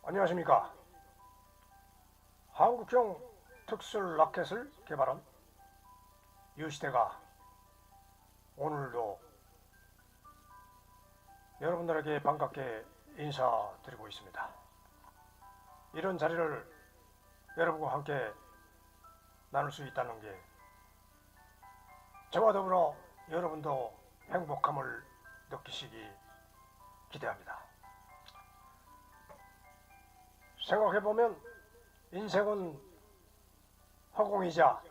안녕하십니까. 한국형 특술 라켓을 개발한 유시대가 오늘도 여러분들에게 반갑게 인사드리고 있습니다. 이런 자리를 여러분과 함께 나눌 수 있다는 게 저와 더불어 여러분도 행복함을 느끼시기 기대합니다. 생각해보면 인생은 허공이자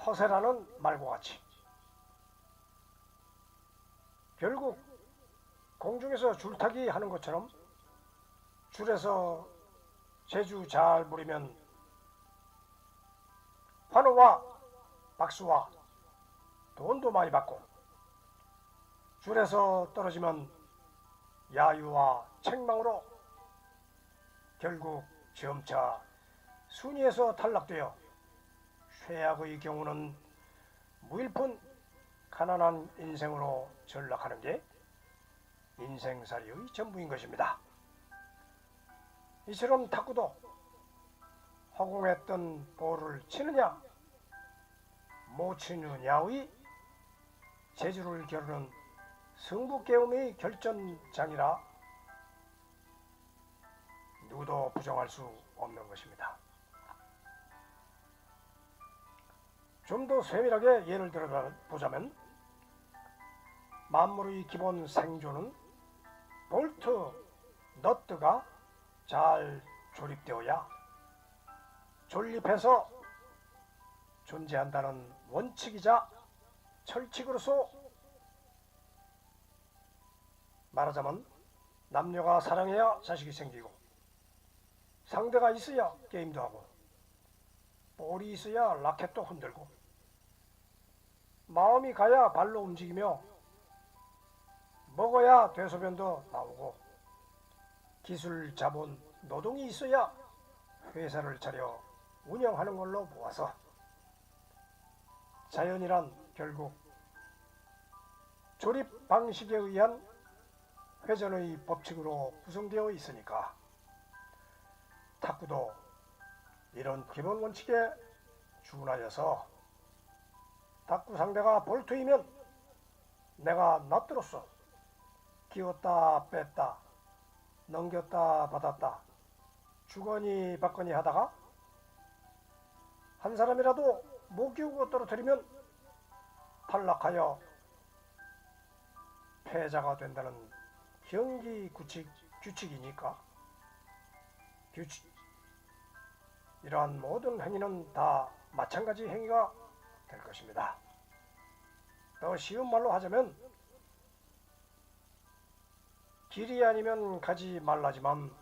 허세라는 말과 같이 결국 공중에서 줄타기 하는 것처럼 줄에서 제주 잘 부리면 환호와 박수와 돈도 많이 받고, 줄에서 떨어지면 야유와 책망으로 결국 점차 순위에서 탈락되어 최악의 경우는 무일푼 가난한 인생으로 전락하는 게 인생살이의 전부인 것입니다. 이처럼 탁구도 허공에 뜬 볼을 치느냐 못 치느냐의 재주를 겨루는 승부게임의 결전장이라 누구도 부정할 수 없는 것입니다. 좀 더 세밀하게 예를 들어보자면 만물의 기본 생존은 볼트, 너트가 잘 조립되어야 존립해서 존재한다는 원칙이자 철칙으로서 말하자면 남녀가 사랑해야 자식이 생기고, 상대가 있어야 게임도 하고, 볼이 있어야 라켓도 흔들고, 마음이 가야 발로 움직이며, 먹어야 대소변도 나오고, 기술, 자본, 노동이 있어야 회사를 차려 운영하는 걸로 보아서 자연이란 결국 조립 방식에 의한 회전의 법칙으로 구성되어 있으니까 탁구도 이런 기본 원칙에 준하여서 탁구 상대가 볼트이면 내가 너트로서 기웠다 뺐다 넘겼다 받았다 주거니 받거니 하다가 한 사람이라도 못 기우고 떨어뜨리면 탈락하여 패자가 된다는 경기 규칙이니까 이러한 모든 행위는 다 마찬가지 행위가 될 것입니다. 더 쉬운 말로 하자면 길이 아니면 가지 말라지만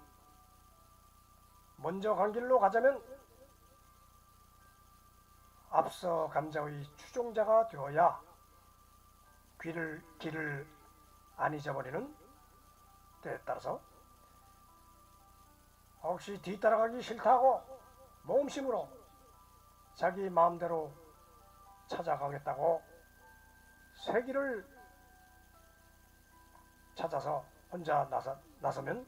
먼저 간 길로 가자면 앞서 간 자의 추종자가 되어야 길을 안 잊어버리는 때에 따라서 혹시 뒤따라가기 싫다고 모험심으로 자기 마음대로 찾아가겠다고 새 길을 찾아서 혼자 나서면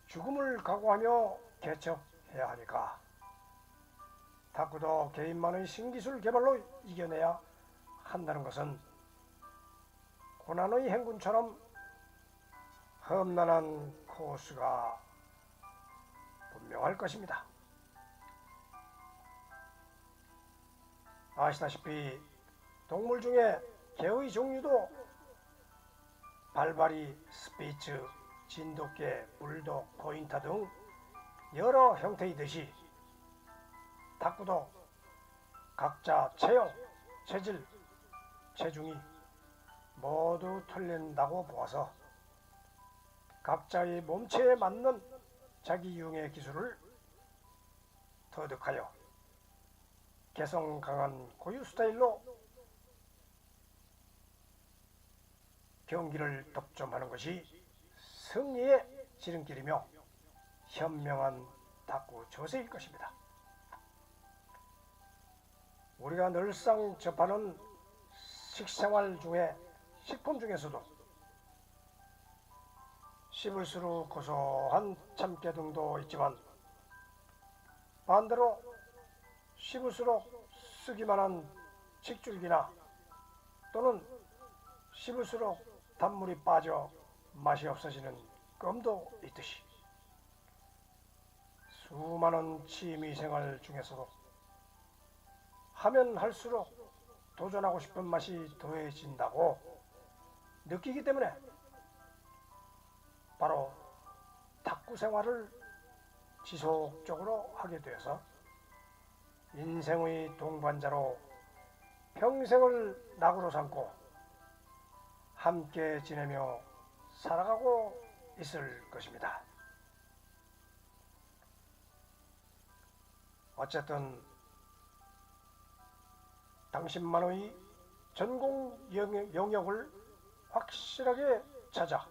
죽음을 각오하며 개척해야 하니까 탁구도 개인만의 신기술 개발로 이겨내야 한다는 것은 고난의 행군처럼 험난한 코스가 분명할 것입니다. 아시다시피 동물 중에 개의 종류도 발바리, 스피츠, 진돗개, 불독, 포인터 등 여러 형태이듯이 탁구도 각자 체형, 체질, 체중이 모두 틀린다고 보아서 각자의 몸체에 맞는 자기 유형의 기술을 터득하여 개성 강한 고유 스타일로 경기를 독점하는 것이 승리의 지름길이며 현명한 탁구 저세일 것입니다. 우리가 늘상 접하는 식생활 중에 식품 중에서도 씹을수록 고소한 참깨 등도 있지만 반대로 씹을수록 쓰기만 한 칡줄기나 또는 씹을수록 단물이 빠져 맛이 없어지는 껌도 있듯이 수많은 취미생활 중에서도 하면 할수록 도전하고 싶은 맛이 더해진다고 느끼기 때문에 바로 탁구 생활을 지속적으로 하게 되어서 인생의 동반자로 평생을 낙으로 삼고 함께 지내며 살아가고 있을 것입니다. 어쨌든 당신만의 전공 영역을 확실하게 찾아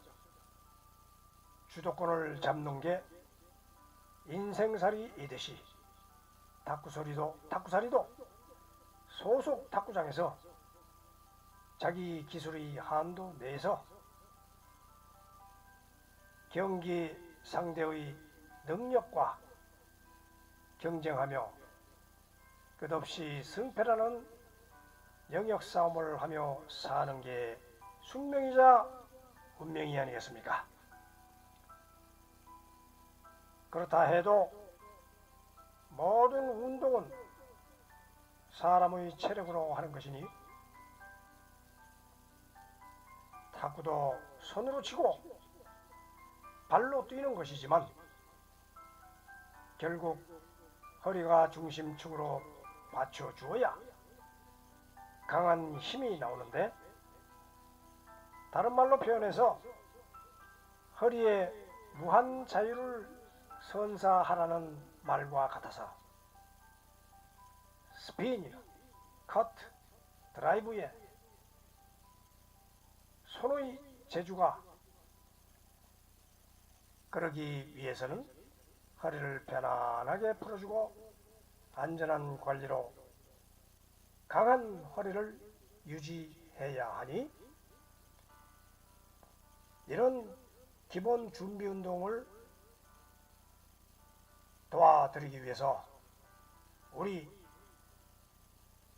주도권을 잡는 게 인생살이이듯이 탁구살이도 소속 탁구장에서 자기 기술의 한도 내에서 경기 상대의 능력과 경쟁하며 끝없이 승패라는 영역 싸움을 하며 사는 게 숙명이자 운명이 아니겠습니까? 그렇다 해도 모든 운동은 사람의 체력으로 하는 것이니 탁구도 손으로 치고 발로 뛰는 것이지만 결국 허리가 중심축으로 받쳐주어야 강한 힘이 나오는데 다른 말로 표현해서 허리에 무한 자유를 선사하라는 말과 같아서 스핀이나 커트, 드라이브에 손의 재주가 그러기 위해서는 허리를 편안하게 풀어주고 안전한 관리로 강한 허리를 유지해야 하니 이런 기본 준비 운동을 도와드리기 위해서 우리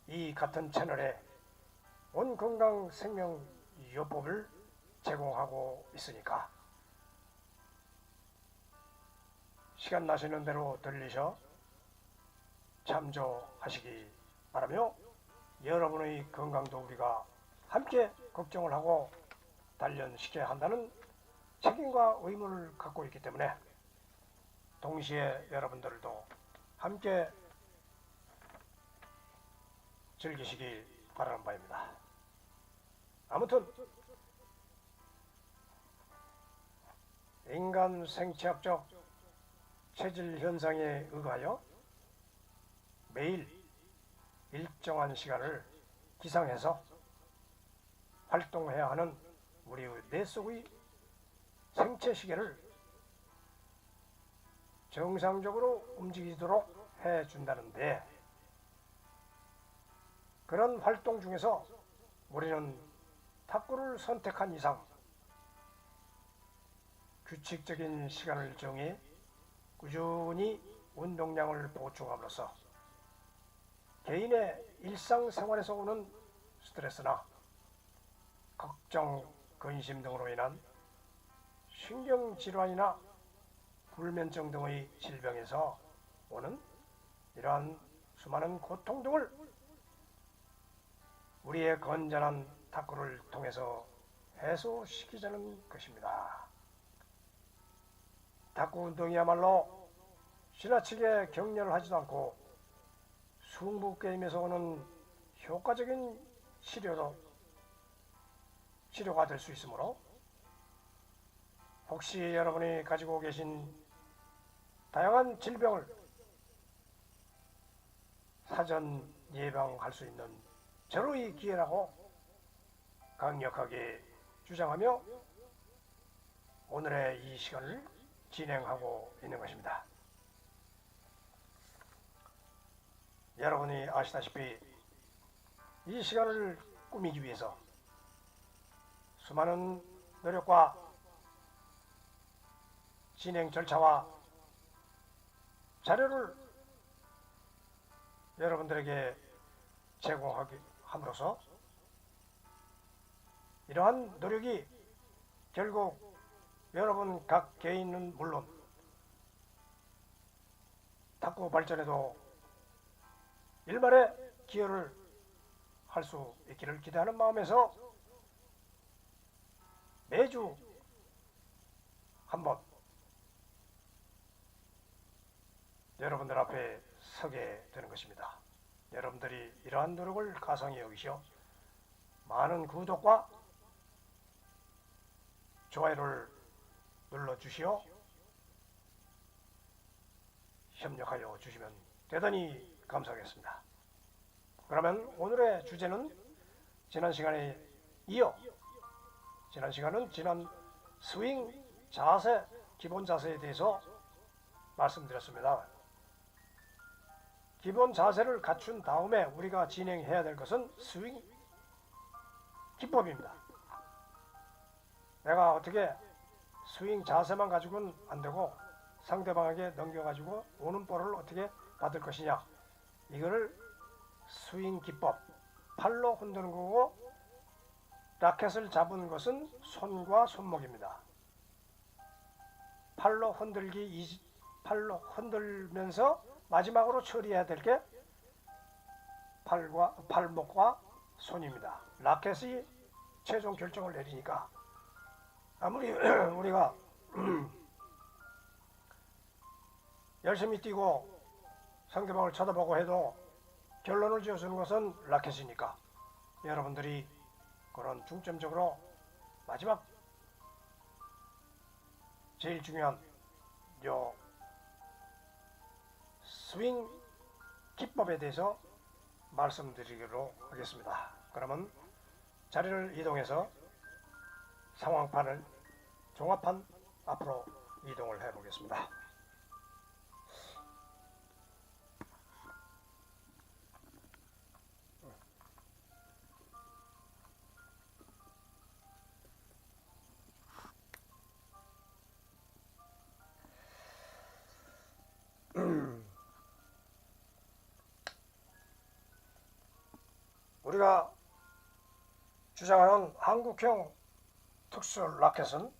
이 같은 채널에 온건강생명요법을 제공하고 있으니까 시간 나시는 대로 들리셔 참조하시기 바라며 여러분의 건강도 우리가 함께 걱정을 하고 단련시켜야 한다는 책임과 의무를 갖고 있기 때문에 동시에 여러분들도 함께 즐기시길 바라는 바입니다. 아무튼 인간 생체학적 체질 현상에 의하여 매일 일정한 시간을 기상해서 활동해야 하는 우리의 뇌 속의 생체 시계를 정상적으로 움직이도록 해준다는데 그런 활동 중에서 우리는 탁구를 선택한 이상 규칙적인 시간을 정해 꾸준히 운동량을 보충함으로써 개인의 일상생활에서 오는 스트레스나 걱정, 근심 등으로 인한 신경질환이나 불면증 등의 질병에서 오는 이러한 수많은 고통 등을 우리의 건전한 탁구를 통해서 해소시키자는 것입니다. 탁구 운동이야말로 지나치게 격려를 하지도 않고 승부게임에서 오는 효과적인 치료가 될 수 있으므로 혹시 여러분이 가지고 계신 다양한 질병을 사전 예방할 수 있는 절호의 기회라고 강력하게 주장하며 오늘의 이 시간을 진행하고 있는 것입니다. 여러분이 아시다시피 이 시간을 꾸미기 위해서 수많은 노력과 진행 절차와 자료를 여러분들에게 제공하기 함으로써 이러한 노력이 결국 여러분 각 개인은 물론 탁구 발전에도 일말의 기여를 할 수 있기를 기대하는 마음에서 매주 한번 여러분들 앞에 서게 되는 것입니다. 여러분들이 이러한 노력을 가성히 여기시어 많은 구독과 좋아요를 눌러주시어 협력하여 주시면 대단히 감사하겠습니다. 그러면 오늘의 주제는 지난 시간에 이어 지난 시간은 지난 스윙 자세, 기본 자세에 대해서 말씀드렸습니다. 기본 자세를 갖춘 다음에 우리가 진행해야 될 것은 스윙 기법입니다. 내가 어떻게 스윙 자세만 가지고는 안 되고 상대방에게 넘겨가지고 오는 볼을 어떻게 받을 것이냐, 이거를 스윙 기법, 팔로 흔드는 거고 라켓을 잡은 것은 손과 손목입니다. 팔로 흔들면서 마지막으로 처리해야 될 게 팔목과 손입니다. 라켓이 최종 결정을 내리니까 아무리 우리가 열심히 뛰고 상대방을 쳐다보고 해도 결론을 지어주는 것은 라켓이니까 여러분들이 그런 중점적으로 마지막 제일 중요한 요 스윙 기법에 대해서 말씀드리기로 하겠습니다. 그러면 자리를 이동해서 상황판을 종합판 앞으로 이동을 해 보겠습니다. 우리가 주장하는 한국형 특수 라켓은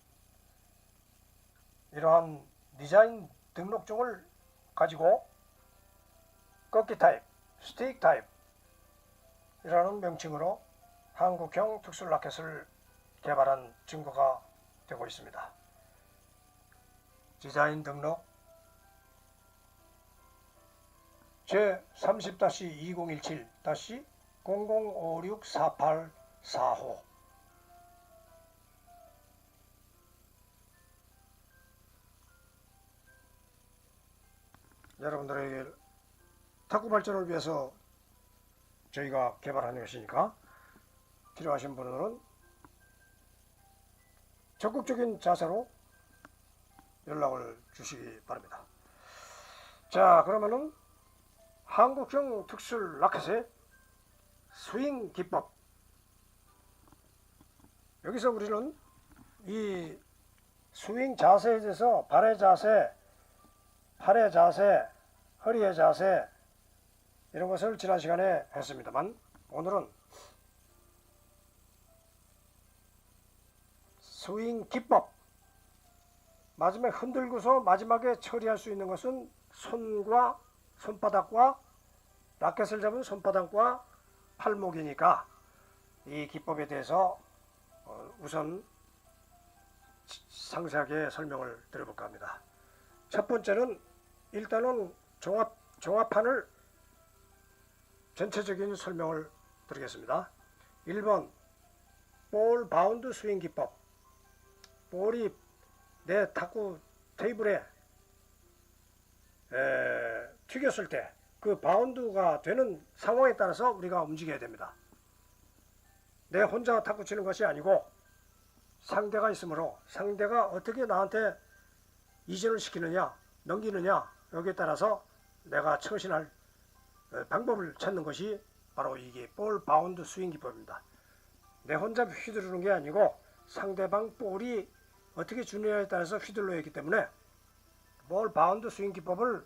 이러한 디자인 등록증을 가지고 꺾기 타입, 스틱 타입이라는 명칭으로 한국형 특수 라켓을 개발한 증거가 되고 있습니다. 디자인 등록 제30-2017-00564845 여러분들에게 탁구 발전을 위해서 저희가 개발한 것이니까 필요하신 분들은 적극적인 자세로 연락을 주시기 바랍니다. 자, 그러면은 한국형 특수 라켓의 스윙 기법, 여기서 우리는 이 스윙 자세에 대해서 발의 자세, 팔의 자세, 허리의 자세 이런 것을 지난 시간에 했습니다만 오늘은 스윙 기법, 마지막에 흔들고서 마지막에 처리할 수 있는 것은 손과 손바닥과 라켓을 잡은 손바닥과 팔목이니까 이 기법에 대해서 우선 상세하게 설명을 드려볼까 합니다. 첫 번째는 일단은 종합판을 전체적인 설명을 드리겠습니다. 1번 볼 바운드 스윙 기법. 볼이 내 탁구 테이블에 튀겼을 때 그 바운드가 되는 상황에 따라서 우리가 움직여야 됩니다. 내 혼자 탁구 치는 것이 아니고 상대가 있으므로 상대가 어떻게 나한테 이전을 시키느냐 넘기느냐 여기에 따라서 내가 처신할 방법을 찾는 것이 바로 이게 볼 바운드 스윙 기법입니다. 내 혼자 휘두르는 게 아니고 상대방 볼이 어떻게 주느냐에 따라서 휘둘러야 하기 때문에 볼 바운드 스윙 기법을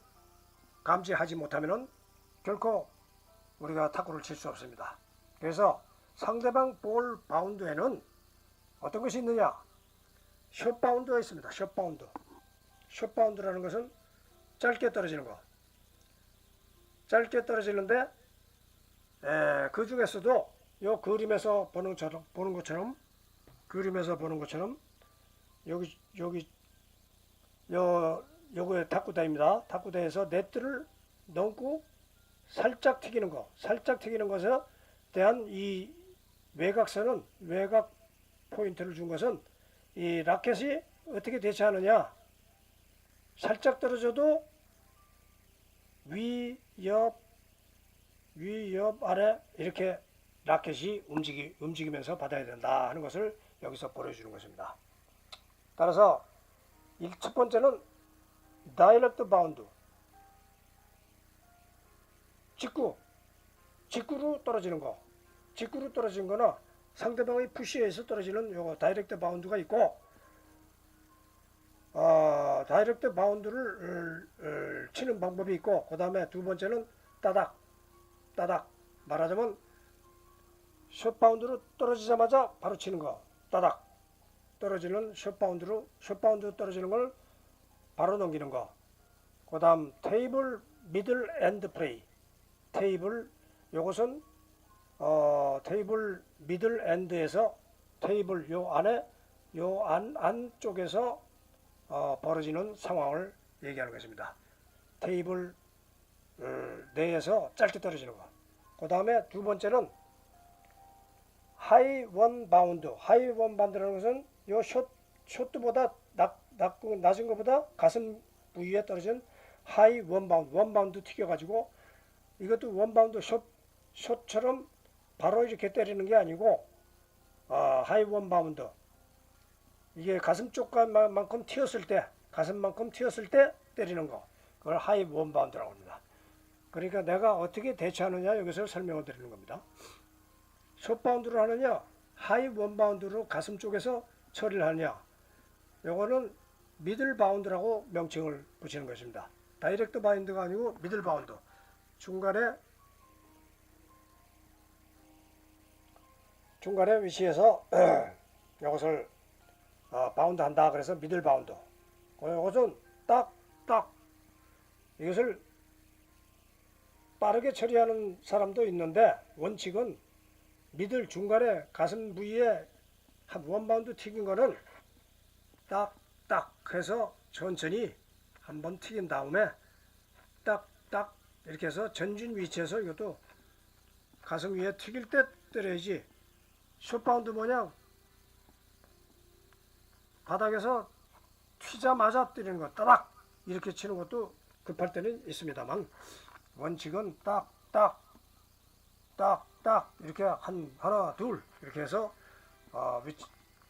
감지하지 못하면은 결코 우리가 탁구를 칠 수 없습니다. 그래서 상대방 볼 바운드에는 어떤 것이 있느냐? 숏 바운드가 있습니다. 숏 바운드. 숏 바운드라는 것은 짧게 떨어지는 거. 짧게 떨어지는데 그 중에서도 요 그림에서 보는 것처럼 그림에서 보는 것처럼 여기 요거에 탁구대입니다. 탁구대에서 네트를 넘고 살짝 튀기는 거. 살짝 튀기는 것에 대한 이 외곽선은 외곽 포인트를 준 것은 이 라켓이 어떻게 대처하느냐? 살짝 떨어져도 위, 옆 아래 이렇게 라켓이 움직이면서 받아야 된다 하는 것을 여기서 보여주는 것입니다. 따라서 첫 번째는 다이렉트 바운드, 직구로 떨어지는 거. 직구로 떨어진 거나 상대방의 푸시에서 떨어지는 요거 다이렉트 바운드가 있고, 다이렉트 바운드를 치는 방법이 있고, 그 다음에 두 번째는 따닥 말하자면 숏 바운드로 떨어지자마자 바로 치는 거. 따닥 떨어지는 숏 바운드 떨어지는 걸 바로 넘기는 거. 그 다음 테이블 미들 엔드 플레이. 테이블 요것은 테이블 미들 엔드에서 테이블 요 안에 요 안쪽에서 벌어지는 상황을 얘기하는 것입니다. 테이블 내에서 짧게 떨어지는 거. 그 다음에 두 번째는 하이 원 바운드. 하이 원 바운드라는 것은 요 숏보다 낮은 것보다 가슴 부위에 떨어진 하이 원 바운드 튀겨가지고, 이것도 원 바운드 숏처럼 바로 이렇게 때리는 게 아니고 하이 원 바운드, 이게 가슴 쪽만큼 튀었을 때, 가슴만큼 튀었을 때 때리는 거, 그걸 하이 원 바운드라고 합니다. 그러니까 내가 어떻게 대처하느냐 여기서 설명을 드리는 겁니다. 숏 바운드로 하느냐, 하이 원 바운드로 가슴 쪽에서 처리를 하느냐, 요거는 미들 바운드라고 명칭을 붙이는 것입니다. 다이렉트 바운드가 아니고 미들 바운드, 중간에 위치해서 이것을 바운드 한다 그래서 미들 바운드. 이것은 딱 이것을 빠르게 처리하는 사람도 있는데, 원칙은 미들 중간에 가슴 부위에 한 원 바운드 튀긴 거는 딱 해서 천천히 한번 튀긴 다음에 딱 이렇게 해서 전진 위치에서 이것도 가슴 위에 튀길 때 때려야지, 숏 바운드 모양 바닥에서 튀자마자 때리는 거, 따닥 이렇게 치는 것도 급할 때는 있습니다만, 원칙은 딱 이렇게 하나 둘 이렇게 해서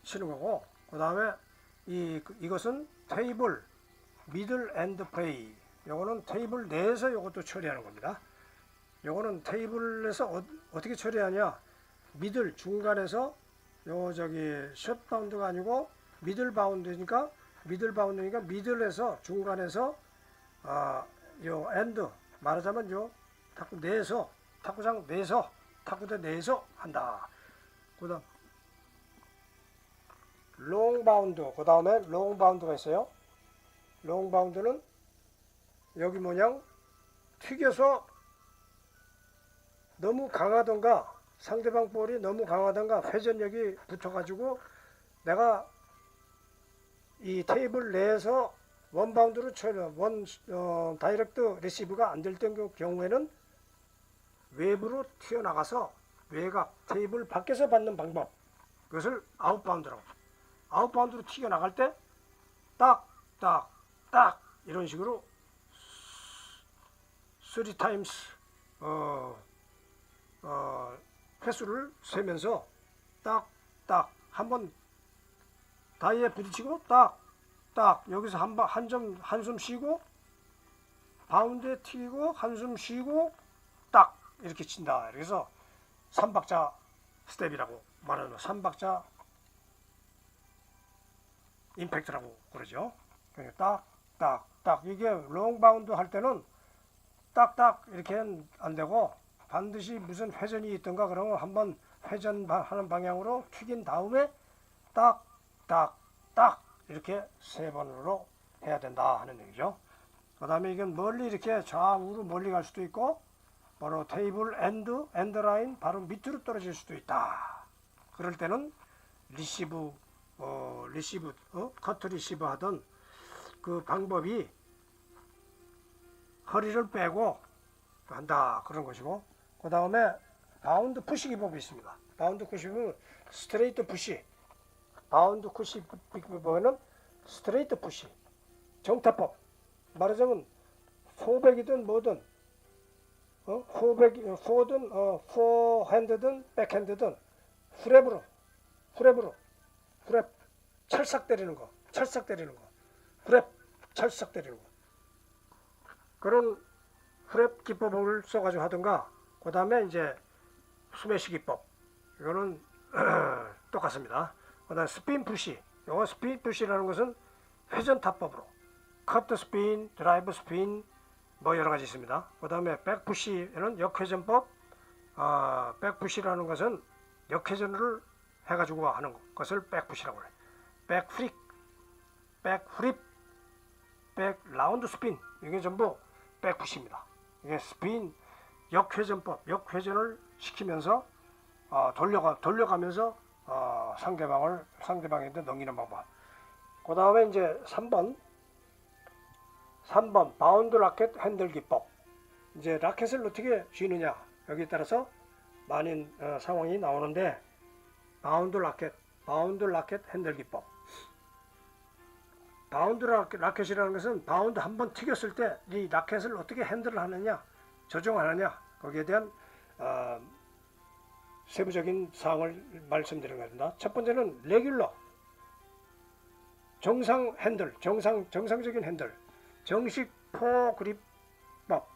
치는 거고, 그 다음에 이것은 테이블 미들 엔드 플레이. 요거는 테이블 내에서 요것도 처리하는 겁니다. 요거는 테이블에서 어떻게 처리하냐, 미들 중간에서 숏 바운드가 아니고 미들 바운드니까 미들에서 중간에서 요 엔드, 말하자면 요 탁구장 내에서 탁구대 내에서 한다. 그다음 롱 바운드, 그 다음에 롱 바운드가 있어요. 롱 바운드는 여기 모양 튀겨서 너무 강하던가 상대방 볼이 너무 강하던가 회전력이 붙어가지고 내가 이 테이블 내에서 원 바운드로 다이렉트 리시브가 안 될 경우에는 외부로 튀어나가서 외곽 테이블 밖에서 받는 방법, 그것을 아웃바운드라고. 아웃바운드로 튀어나갈 때 딱 이런 식으로 3times 횟수를 세면서 딱 한번 다이에 부딪히고 딱 여기서 한숨 쉬고 바운드에 튀기고 한숨 쉬고 딱 이렇게 친다. 그래서 3박자 스텝이라고 말하는, 3박자 임팩트라고 그러죠. 딱 딱딱 이게 롱 바운드 할 때는 딱딱 이렇게 안 되고 반드시 무슨 회전이 있던가 그러면 한번 회전하는 방향으로 튀긴 다음에 딱딱딱 이렇게 세 번으로 해야 된다 하는 얘기죠. 그 다음에 이건 멀리 이렇게 좌우로 멀리 갈 수도 있고 바로 테이블 엔드라인 바로 밑으로 떨어질 수도 있다. 그럴 때는 커트 리시브 하던 그 방법이 허리를 빼고 한다 그런 것이고, 그 다음에 바운드 푸시 기법이 있습니다. 바운드 푸시는 스트레이트 푸시, 바운드 푸시 기법은 스트레이트 푸시, 정타법. 말하자면 포백이든 뭐든 포든 포핸드든 백핸드든 후랩으로 후랩 찰싹 때리는 거 후랩 찰싹 때리는 거 그런 후랩 기법을 써가지고 하든가, 그 다음에 이제 스매시 기법 이거는 똑같습니다. 그 다음에 스핀 푸시, 이거 스핀 푸시라는 것은 회전 타법으로 커트 스핀, 드라이브 스핀 뭐 여러 가지 있습니다. 그 다음에 백푸시는 역회전법, 백푸시라는 것은 역회전을 해가지고 하는 것을 백푸시라고 해요. 백프릭, 백후립, 백라운드 스핀, 이게 전부 백푸시입니다. 이게 스핀, 역회전법, 역회전을 시키면서 돌려가면서 상대방한테 넘기는 방법. 그 다음에 이제 3번 바운드 라켓 핸들 기법. 이제 라켓을 어떻게 쥐느냐 여기에 따라서 많은 상황이 나오는데, 바운드 라켓 핸들 기법. 바운드 라켓이라는 것은 바운드 한번 튀겼을 때 이 라켓을 어떻게 핸들을 하느냐, 조정하느냐, 거기에 대한 세부적인 사항을 말씀드리는 겁니다. 첫 번째는 레귤러, 정상 핸들, 정상적인 핸들, 정식 포그립법,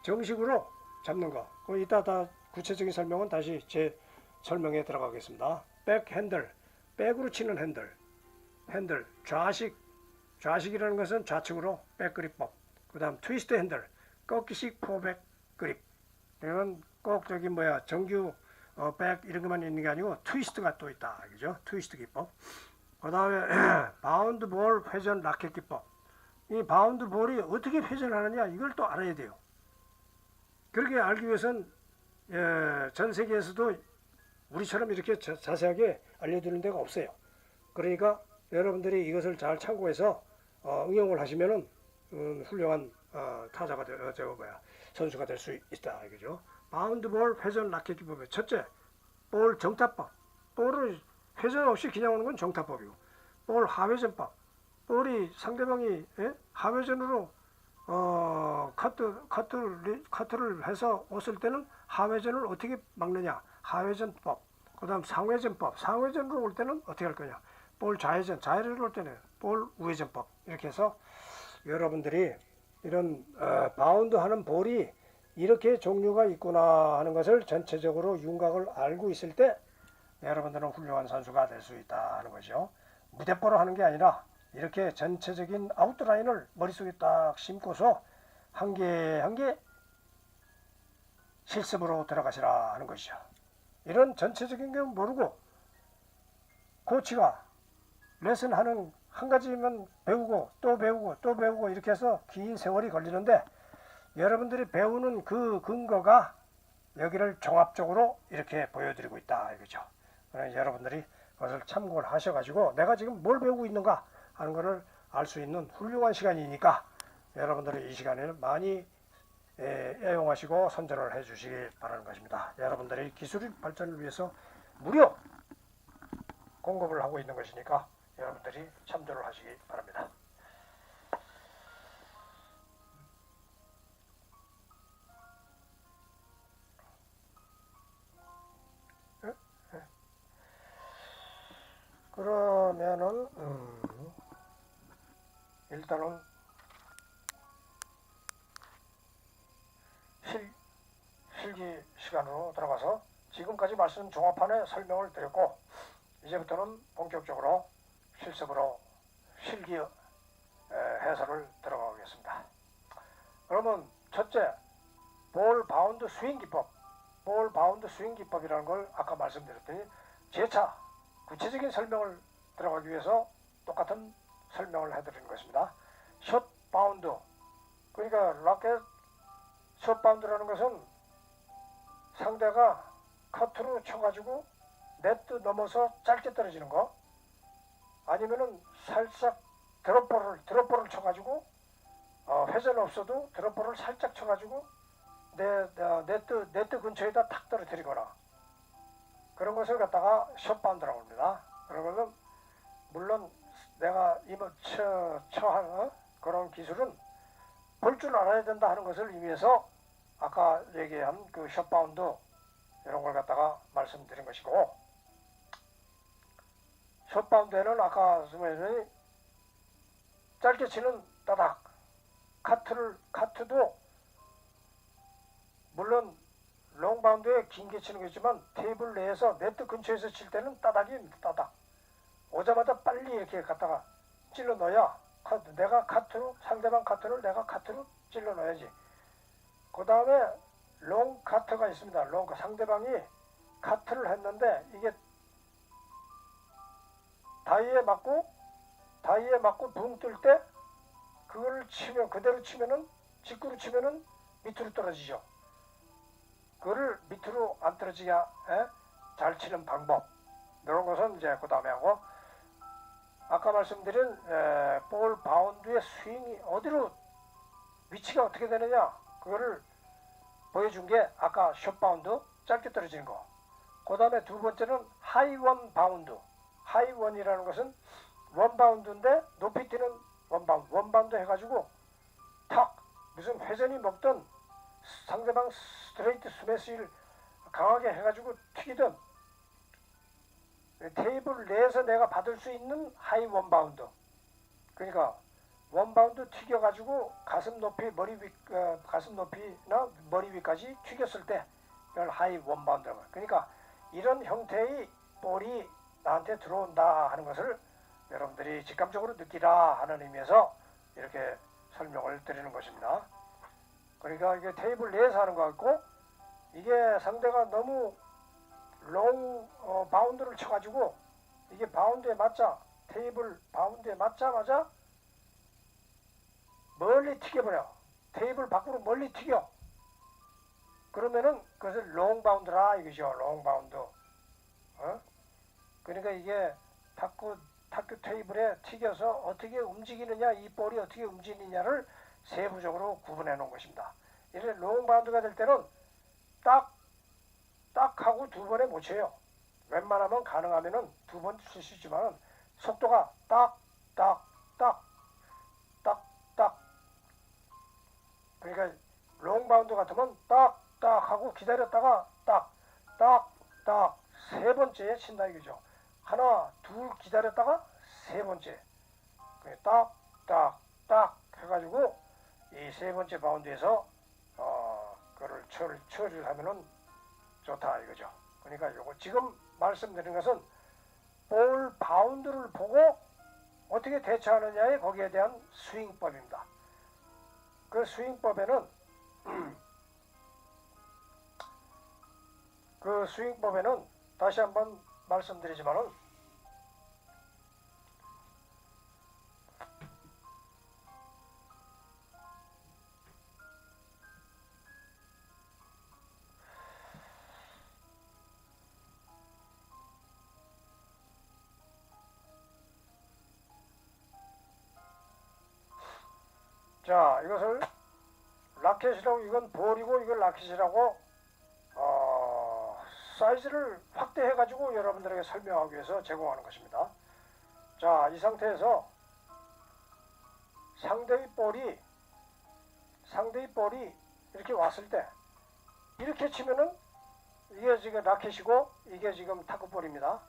정식으로 잡는 거. 이따 다 구체적인 설명은 다시 제 설명에 들어가겠습니다. 백 핸들, 백으로 치는 핸들, 좌식이라는 것은 좌측으로 백 그립법. 그 다음 트위스트 핸들, 꺾기식 포백 그립. 이건 꼭 정규 백 이런 것만 있는 게 아니고 트위스트가 또 있다, 그죠? 트위스트 기법. 그 다음에 바운드 볼 회전 라켓 기법. 이 바운드 볼이 어떻게 회전하느냐 이걸 또 알아야 돼요. 그렇게 알기 위해서는 전 세계에서도 우리처럼 이렇게 자세하게 알려주는 데가 없어요. 그러니까 여러분들이 이것을 잘 참고해서 응용을 하시면은 훌륭한 타자가 선수가 될 수 있다, 그죠? 바운드 볼 회전 라켓 기법의 첫째, 볼 정타법. 볼을 회전 없이 그냥 오는 건 정타법이고, 볼 하회전법. 볼이 상대방이 하회전으로 커트를 해서 왔을 때는 하회전을 어떻게 막느냐, 하회전법. 그 다음 상회전법, 상회전으로 올 때는 어떻게 할 거냐, 볼 좌회전으로 올 때는 볼 우회전법. 이렇게 해서 여러분들이 이런 바운드 하는 볼이 이렇게 종류가 있구나 하는 것을 전체적으로 윤곽을 알고 있을 때 여러분들은 훌륭한 선수가 될 수 있다 하는 거죠. 무대뽀로 하는 게 아니라 이렇게 전체적인 아웃라인을 머릿속에 딱 심고서 한 개 한 개 실습으로 들어가시라 하는 것이죠. 이런 전체적인 게 모르고 코치가 레슨하는 한 가지만 배우고 또 배우고 이렇게 해서 긴 세월이 걸리는데, 여러분들이 배우는 그 근거가 여기를 종합적으로 이렇게 보여드리고 있다 이거죠. 여러분들이 그것을 참고를 하셔가지고 내가 지금 뭘 배우고 있는가 하는 것을 알 수 있는 훌륭한 시간이니까 여러분들이 이 시간에는 많이 애용하시고 선전을 해 주시기 바라는 것입니다. 여러분들의 기술 발전을 위해서 무료 공급을 하고 있는 것이니까 여러분들이 참조를 하시기 바랍니다. 그러면은 일단은 실기 시간으로 들어가서 지금까지 말씀 종합판에 설명을 드렸고, 이제부터는 본격적으로 실습으로 실기 해설을 들어가겠습니다. 보겠습니다. 그러면 첫째, 볼 바운드 스윙 기법. 볼 바운드 스윙 기법이라는 걸 아까 말씀드렸더니 재차 구체적인 설명을 들어가기 위해서 똑같은 설명을 해드리는 것입니다. 숏 바운드. 그러니까 라켓 숏 바운드라는 것은 상대가 커트로 쳐가지고 네트 넘어서 짧게 떨어지는 거, 아니면은 살짝 드롭볼을 쳐가지고 회전 없어도 드롭볼을 살짝 쳐가지고 네트 근처에다 탁 떨어뜨리거나, 그런 것을 갖다가 숏 바운드라고 합니다. 그러면은 물론 내가 처한 그런 기술은 볼 줄 알아야 된다 하는 것을 의미해서 아까 얘기한 그 숏 바운드 이런 걸 갖다가 말씀드린 것이고, 숏 바운드에는 아까 말씀드린 짧게 치는 따닥, 카트도 물론 롱 바운드에 긴게 치는 거지만 테이블 내에서 네트 근처에서 칠 때는 따닥입니다. 따닥. 오자마자 빨리 이렇게 갖다가 찔러 넣어야 내가 카트로, 상대방 카트를 내가 카트로 찔러 넣어야지. 그 다음에 롱 카트가 있습니다. 상대방이 카트를 했는데 이게 다이에 맞고 붕 뜰 때 그걸 치면, 그대로 치면은, 직구로 치면은 밑으로 떨어지죠. 그거를 밑으로 안 떨어지게 잘 치는 방법, 이런 것은 이제 그 다음에 하고, 아까 말씀드린 볼 바운드의 스윙이 어디로 위치가 어떻게 되느냐, 그거를 보여준 게 아까 숏 바운드 짧게 떨어지는 거. 그 다음에 두 번째는 하이원 바운드. 하이원이라는 것은 원 바운드인데 높이 뛰는 원바운드 해가지고 탁 무슨 회전이 먹던 상대방 스트레이트 스매시를 강하게 해가지고 튀기던 테이블 내에서 내가 받을 수 있는 하이 원바운드. 그러니까 원바운드 튀겨가지고 가슴 높이나 머리 위까지 튀겼을 때 이걸 하이 원바운드. 그러니까 이런 형태의 볼이 나한테 들어온다 하는 것을 여러분들이 직감적으로 느끼라 하는 의미에서 이렇게 설명을 드리는 것입니다. 그러니까 이게 테이블 내에서 하는 것 같고, 이게 상대가 너무 롱 바운드를 쳐가지고 이게 바운드에 맞자, 테이블 바운드에 맞자마자 멀리 튀겨버려. 테이블 밖으로 멀리 튀겨. 그러면은 그것을 롱 바운드라 이거죠. 롱 바운드. 그러니까 이게 탁구 테이블에 튀겨서 어떻게 움직이느냐, 이 볼이 어떻게 움직이느냐를 세부적으로 구분해 놓은 것입니다. 이렇게 롱 바운드가 될 때는 딱 하고 두 번에 못 쳐요. 웬만하면 가능하면은 두 번 칠 수 있지만 속도가 딱. 그러니까 롱 바운드 같으면 딱 하고 기다렸다가 딱 세 번째에 친다 이거죠. 하나, 둘 기다렸다가 세 번째. 딱 해가지고 이 세 번째 바운드에서 그거를 처리를 하면은 좋다 이거죠. 그러니까 요거 지금 말씀드린 것은 볼 바운드를 보고 어떻게 대처하느냐에 거기에 대한 스윙법입니다. 그 스윙법에는 다시 한번 말씀드리지만은 자, 이것을 라켓이라고, 이건 볼이고 이걸 라켓이라고 사이즈를 확대해 가지고 여러분들에게 설명하기 위해서 제공하는 것입니다. 자, 이 상태에서 상대의 볼이 이렇게 왔을 때 이렇게 치면은 이게 지금 라켓이고 이게 지금 탁구볼입니다.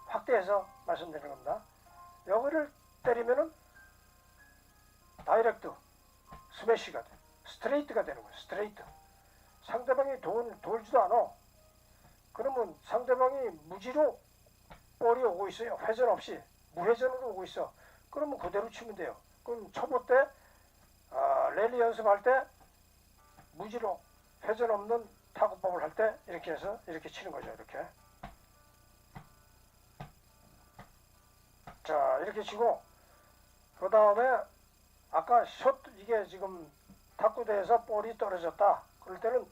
확대해서 말씀드리는 겁니다. 여기를 때리면은 다이렉트 스매시가 돼. 스트레이트가 되는 거예요. 스트레이트. 상대방이 돌지도 않아. 그러면 상대방이 무지로 볼이 오고 있어요. 회전 없이 무회전으로 오고 있어. 그러면 그대로 치면 돼요. 그럼 초보 때 랠리 연습할 때 무지로 회전 없는 타구법을 할 때 이렇게 해서 이렇게 치는 거죠. 이렇게. 자, 이렇게 치고 그 다음에 아까 숏 이게 지금 탁구대에서 볼이 떨어졌다. 그럴 때는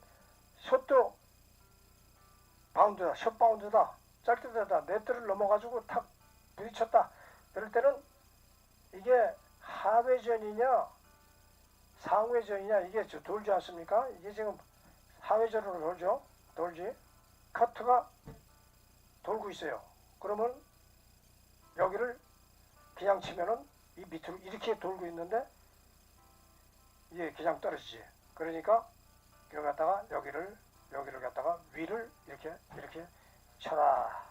숏도 바운드다. 숏 바운드다. 짧게 되다. 네트를 넘어가지고 탁 부딪혔다. 그럴 때는 이게 하회전이냐 상회전이냐 이게 돌지 않습니까? 이게 지금 하회전으로 돌죠. 돌지. 커트가 돌고 있어요. 그러면 여기를 그냥 치면은 이 밑으로 이렇게 돌고 있는데 이게 그냥 떨어지지. 그러니까 여기 갖다가 여기를 갖다가 위를 이렇게 쳐라.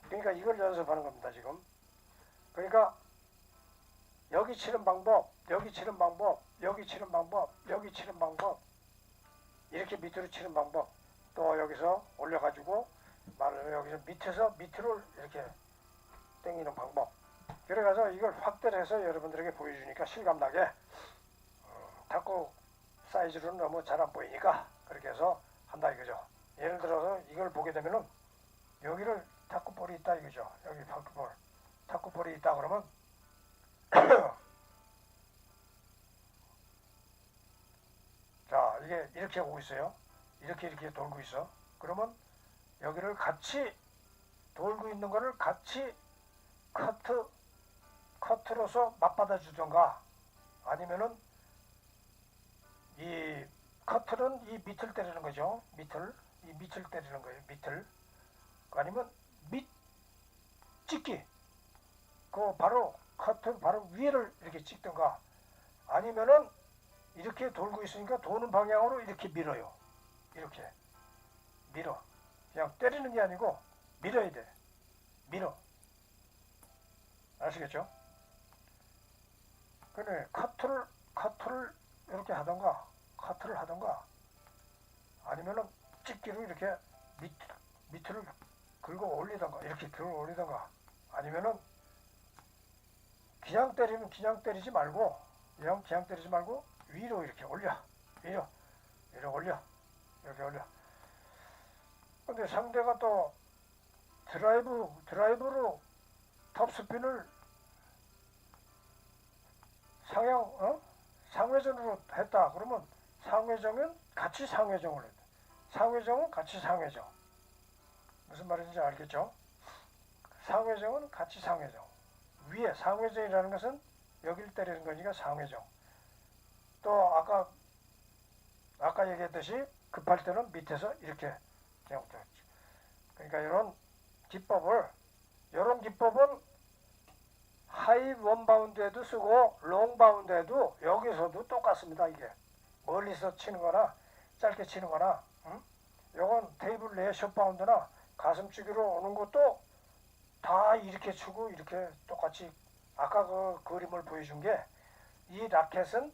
그러니까 이걸 연습하는 겁니다. 지금. 그러니까 여기 치는 방법, 여기 치는 방법, 여기 치는 방법, 여기 치는 방법, 이렇게 밑으로 치는 방법, 또 여기서 올려가지고 말하면 여기서 밑에서 밑으로 이렇게 당기는 방법. 그래가서 이걸 확대를 해서 여러분들에게 보여주니까 실감나게 탁구 사이즈로는 너무 잘 안 보이니까 그렇게 해서 한다 이거죠. 예를 들어서 이걸 보게 되면은 여기를 탁구볼이 있다 이거죠. 여기 탁구볼이 있다 그러면 자, 이게 이렇게 오고 있어요. 이렇게 돌고 있어. 그러면 여기를 같이 돌고 있는 거를 같이 커트로서 맞받아 주던가 아니면은 이 커트는 이 밑을 때리는 거죠. 이 밑을 때리는 거예요. 밑을. 아니면 밑 찍기. 그 바로 커트 바로 위를 이렇게 찍던가 아니면은 이렇게 돌고 있으니까 도는 방향으로 이렇게 밀어요. 이렇게 밀어. 그냥 때리는 게 아니고 밀어야 돼. 밀어. 아시겠죠? 그래 커트를 이렇게 하던가 커트를 하던가 아니면은 찍기로 이렇게 밑을 긁어 올리던가 이렇게 긁어 올리던가 아니면은 그냥 때리면 그냥 때리지 말고 위로 이렇게 올려. 위로 올려. 이렇게 올려. 근데 상대가 또 드라이브로 톱스핀을 상회전으로 했다. 그러면 상회전은 같이 상회전을 했다. 상회전은 같이 상회전. 무슨 말인지 알겠죠? 상회전은 같이 상회전. 위에 상회전이라는 것은 여기를 때리는 거니까 상회전. 또 아까 얘기했듯이 급할 때는 밑에서 이렇게 그냥 그러니까 이런 기법은 하이 원바운드에도 쓰고 롱바운드에도 여기서도 똑같습니다. 이게 멀리서 치는 거나 짧게 치는 거나 요건 테이블 내 숏바운드나 가슴치기로 오는 것도 다 이렇게 치고 이렇게 똑같이 아까 그 그림을 보여준 게 이 라켓은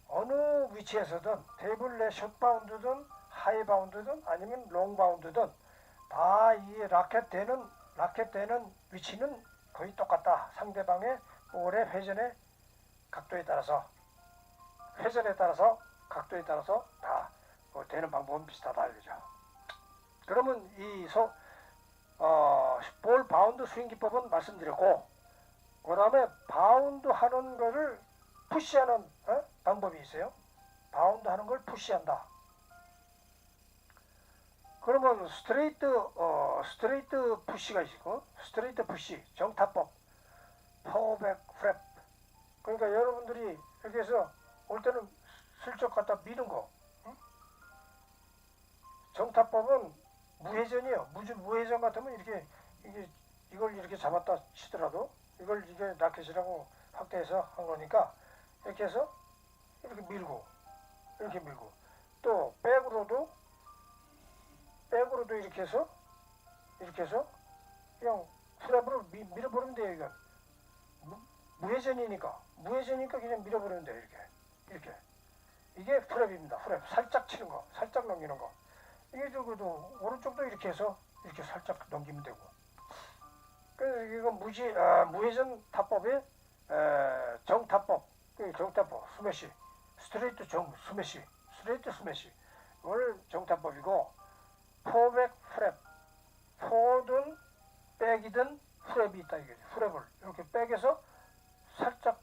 어느 위치에서든 테이블 내 숏바운드든 하이바운드든 아니면 롱바운드든 다 이 라켓 되는 위치는 거의 똑같다. 상대방의 볼의 회전에 각도에 따라서 다 되는 방법은 비슷하다 이거죠. 그러면 볼 바운드 스윙 기법은 말씀드렸고 그 다음에 바운드 하는 거를 푸시하는 방법이 있어요. 바운드 하는 걸 푸시한다. 그러면 스트레이트 푸시가 있고 스트레이트 푸시 정타법 포백 프랩. 그러니까 여러분들이 이렇게 해서 올 때는 슬쩍 갖다 미는 거. 정타법은 무회전이에요. 무회전 같으면 이걸 이렇게 잡았다 치더라도 이걸 이게 라켓이라고 확대해서 한 거니까 이렇게 해서 이렇게 밀고 또 백으로도 이렇게 해서 그냥 프랩으로 밀어버리면 돼요. 이건 무회전이니까 그냥 밀어버리면 돼요. 이렇게 이게 프랩입니다. 프랩 살짝 치는 거, 살짝 넘기는 거. 이게 저거도 오른쪽도 이렇게 해서 이렇게 살짝 넘기면 되고. 그래서 이건 무회전 타법의 정타법 그 정타법 스매시, 스트레이트 정 스매시, 스트레이트 스매시. 오늘 정타법이고 포백 프랩, 포든 백이든 프랩이 있다 이거지. 프랩을 이렇게 백에서 살짝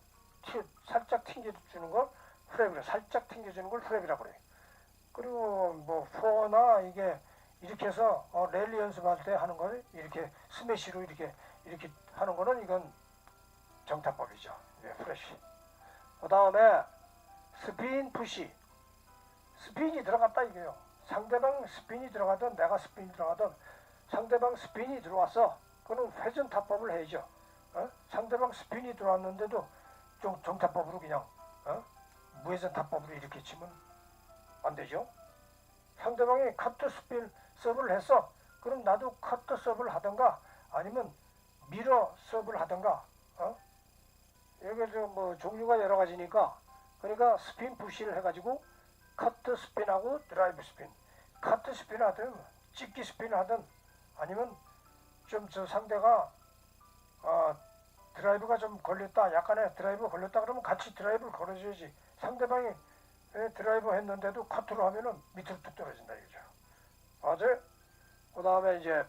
튕겨주는 걸 프랩이라, 살짝 튕겨주는 걸 프랩이라고 그래. 그리고 뭐 포나 이게 이렇게 해서 랠리 연습할 때 하는 거는 이렇게 스매시로 이렇게 하는 거는 이건 정타법이죠. 예, 프레시. 그 다음에 스핀 푸시. 스핀이 들어갔다 이게요. 상대방 스핀이 들어가든 내가 스핀이 들어가든 상대방 스핀이 들어와서 그는 회전 타법을 해야죠. 상대방 스핀이 들어왔는데도 정타법으로 그냥 무회전 타법으로 이렇게 치면 안 되죠. 상대방이 커트 스핀 서브를 했어. 그럼 나도 커트 서브를 하던가 아니면 미러 서브를 하던가. 여기 뭐 종류가 여러 가지니까 그러니까 스핀 푸시를 해가지고 커트 스핀하고 드라이브 스핀. 커트 스핀 하든 찍기 스핀 하든 아니면 좀 저 상대가 드라이브가 좀 걸렸다, 약간의 드라이브 걸렸다 그러면 같이 드라이브를 걸어줘야지. 상대방이 드라이브 했는데도 커트로 하면은 밑으로 뚝 떨어진다 이거죠. 맞아요. 그 다음에 이제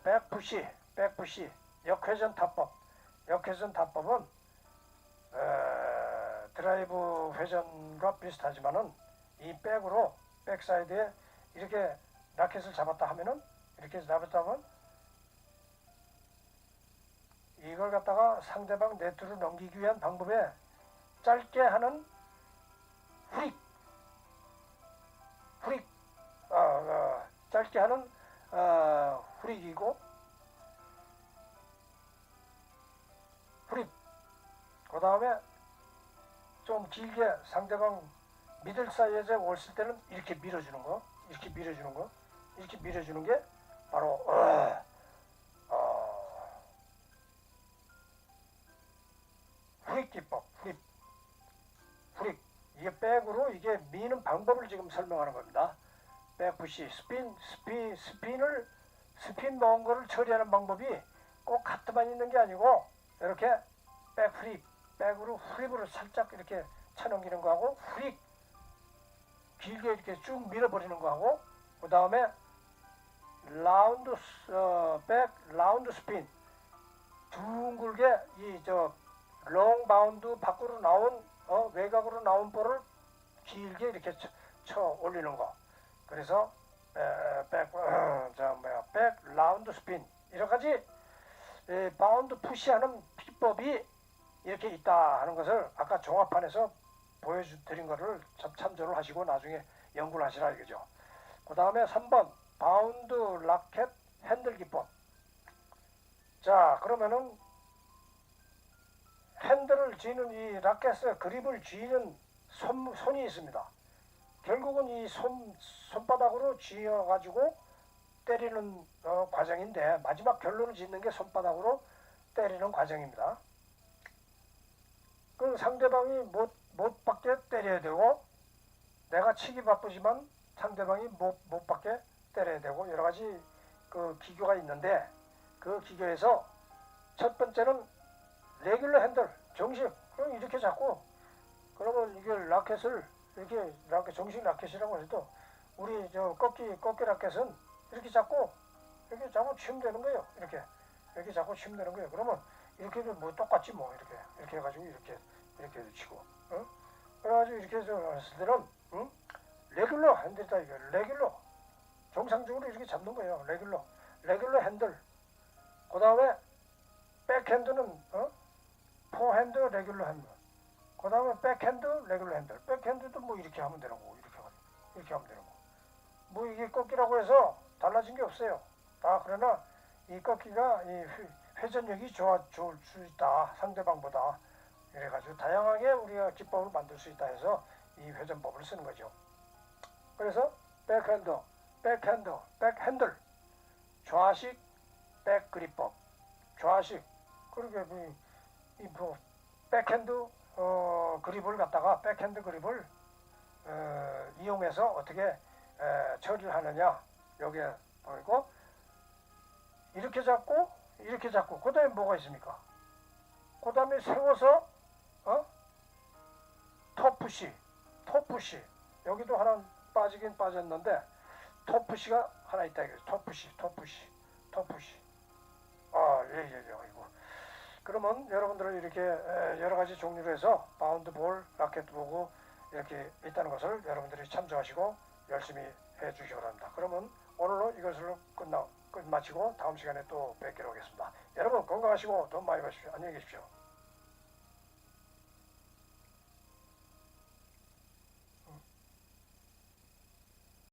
백푸시, 역회전 타법. 역회전 타법은 드라이브 회전과 비슷하지만은 이 백으로 백사이드에 이렇게 라켓을 잡았다 하면은 이렇게 잡았다 하면 이걸 갖다가 상대방 네트로 넘기기 위한 방법에 짧게 하는 후릭, 짧게 하는 후릭이고 후릭. 그 다음에 좀 길게 상대방 미들 사이즈에 올을 때는 이렇게 밀어주는 거, 이렇게 밀어주는 게 바로 후릭 기법, 후릭. 이게 백으로 이게 미는 방법을 지금 설명하는 겁니다. 백푸시, 스핀 넣은 거를 처리하는 방법이 꼭 카트만 있는 게 아니고 이렇게 백으로 후립으로 살짝 이렇게 쳐넘기는 거하고 후릭 길게 이렇게 쭉 밀어버리는 거하고 그 다음에 백 라운드 스핀 둥글게 롱 바운드 밖으로 나온 외곽으로 나온 볼을 길게 이렇게 쳐 올리는 거. 그래서 백 라운드 스핀 여러 가지 바운드 푸시하는 비법이 이렇게 있다 하는 것을 아까 종합판에서 보여드린 거를 참조를 하시고 나중에 연구를 하시라 이거죠. 그 다음에 3번 바운드 라켓 핸들 기법. 자, 그러면은 핸들을 쥐는 이 라켓의 그립을 쥐는 손이 있습니다. 결국은 이 손바닥으로 쥐어가지고 때리는 과정인데 마지막 결론을 짓는 게 손바닥으로 때리는 과정입니다. 그 상대방이 못 받게 때려야 되고 내가 치기 바쁘지만 상대방이 못 받게 때려야 되고 여러 가지 그 기교가 있는데 그 기교에서 첫 번째는 레귤러 핸들 정식 그럼 이렇게 잡고 그러면 이게 라켓을 이렇게 정식 라켓이라고 해도 우리 꺾기 라켓은 이렇게 잡고 치면 되는 거예요. 이렇게 잡고 치면 되는 거예요. 그러면 이렇게도 뭐 똑같지 뭐 이렇게 해가지고 이렇게 치고 그래가지고 이렇게 해서 했을 때는 레귤러 핸들이다 이거. 레귤러 정상적으로 이렇게 잡는 거예요. 레귤러 핸들. 그 다음에 백핸드는 포핸드 레귤러 핸들. 그 다음에 백핸드 레귤러 핸들. 백핸드도 뭐 이렇게 하면 되는 거고 이렇게 하면 되는 거고. 뭐 이게 꺾기라고 해서 달라진 게 없어요. 다 그러나 이 꺾기가 이 회전력이 좋을 수 있다 상대방보다. 이래가지고 다양하게 우리가 기법을 만들 수 있다 해서 이 회전법을 쓰는 거죠. 그래서 백핸들, 좌식 백그립법, 좌식 그렇게 백핸드 그립을 갖다가 백핸드 그립을 이용해서 어떻게 처리를 하느냐 여기에 보이고 이렇게 잡고 그 다음에 뭐가 있습니까? 그 다음에 세워서 토프시. 여기도 하나 빠지긴 빠졌는데 토프시가 하나 있다 이거죠. 토프시. 이거. 그러면 여러분들은 이렇게 여러 가지 종류로 해서 바운드볼, 라켓볼 이렇게 있다는 것을 여러분들이 참조하시고 열심히 해 주시기 바랍니다. 그러면 오늘로 이것을 끝마치고 다음 시간에 또 뵙기로 하겠습니다. 여러분 건강하시고 돈 많이 버십시오. 안녕히 계십시오.